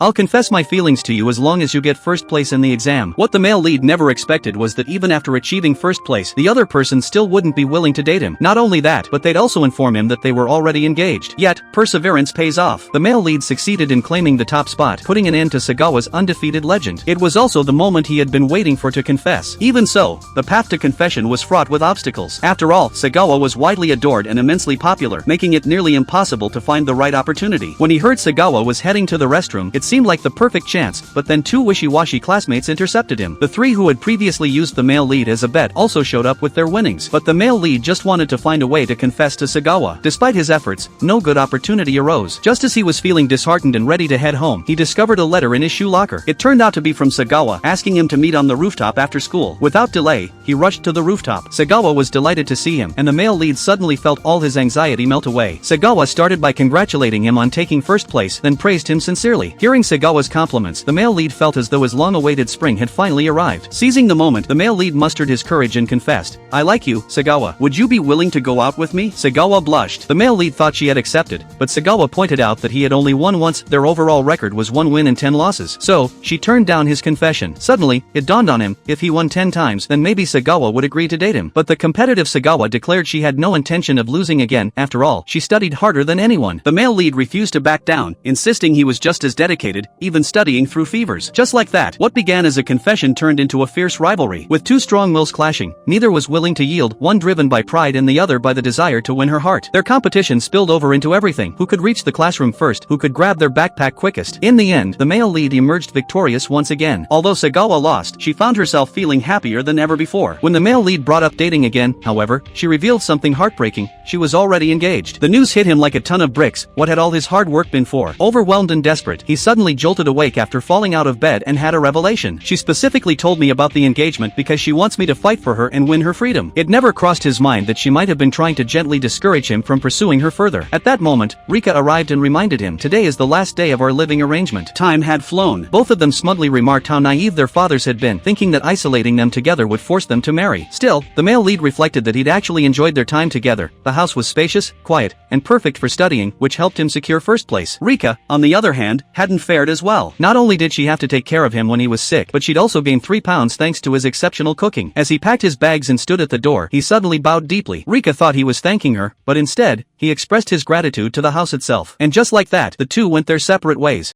I'll confess my feelings to you as long as you get first place in the exam. What the male lead never expected was that even after achieving first place, the other person still wouldn't be willing to date him. Not only that, but they'd also inform him that they were already engaged. Yet, perseverance pays off. The male lead succeeded in claiming the top spot, putting an end to Sagawa's undefeated legend. It was also the moment he had been waiting for to confess. Even so, the path to confession was fraught with obstacles. After all, Sagawa was widely adored and immensely popular, making it nearly impossible to find the right opportunity. When he heard Sagawa was heading to the restroom, it seemed like the perfect chance, but then two wishy-washy classmates intercepted him. The three who had previously used the male lead as a bet also showed up with their winnings, but the male lead just wanted to find a way to confess to Sagawa. Despite his efforts, no good opportunity arose. Just as he was feeling disheartened and ready to head home, he discovered a letter in his shoe locker. It turned out to be from Sagawa, asking him to meet on the rooftop after school. Without delay, he rushed to the rooftop. Sagawa was delighted to see him, and the male lead suddenly felt all his anxiety melt away. Sagawa started by congratulating him on taking first place, then praised him sincerely. Hearing Sagawa's compliments, the male lead felt as though his long-awaited spring had finally arrived. Seizing the moment, the male lead mustered his courage and confessed, "I like you, Sagawa. Would you be willing to go out with me?" Sagawa blushed. The male lead thought she had accepted, but Sagawa pointed out that he had only won once. Their overall record was 1 win and 10 losses. So, she turned down his confession. Suddenly, it dawned on him, if he won 10 times, then maybe Sagawa would agree to date him. But the competitive Sagawa declared she had no intention of losing again. After all, she studied harder than anyone. The male lead refused to back down, insisting he was just as dedicated, even studying through fevers. Just like that, what began as a confession turned into a fierce rivalry. With two strong wills clashing, neither was willing to yield, one driven by pride and the other by the desire to win her heart. Their competition spilled over into everything: who could reach the classroom first, who could grab their backpack quickest. In the end, the male lead emerged victorious once again. Although Sagawa lost, she found herself feeling happier than ever before. When the male lead brought up dating again, however, she revealed something heartbreaking: she was already engaged. The news hit him like a ton of bricks. What had all his hard work been for? Overwhelmed and desperate, he suddenly jolted awake after falling out of bed and had a revelation. She specifically told me about the engagement because she wants me to fight for her and win her freedom. It never crossed his mind that she might have been trying to gently discourage him from pursuing her further. At that moment, Rika arrived and reminded him, "Today is the last day of our living arrangement." Time had flown. Both of them smugly remarked how naive their fathers had been, thinking that isolating them together would force them to marry. Still, the male lead reflected that he'd actually enjoyed their time together. The house was spacious, quiet, and perfect for studying, which helped him secure first place. Rika, on the other hand, hadn't fared as well. Not only did she have to take care of him when he was sick, but she'd also gained 3 pounds thanks to his exceptional cooking. As he packed his bags and stood at the door, he suddenly bowed deeply. Rika thought he was thanking her, but instead, he expressed his gratitude to the house itself. And just like that, the two went their separate ways.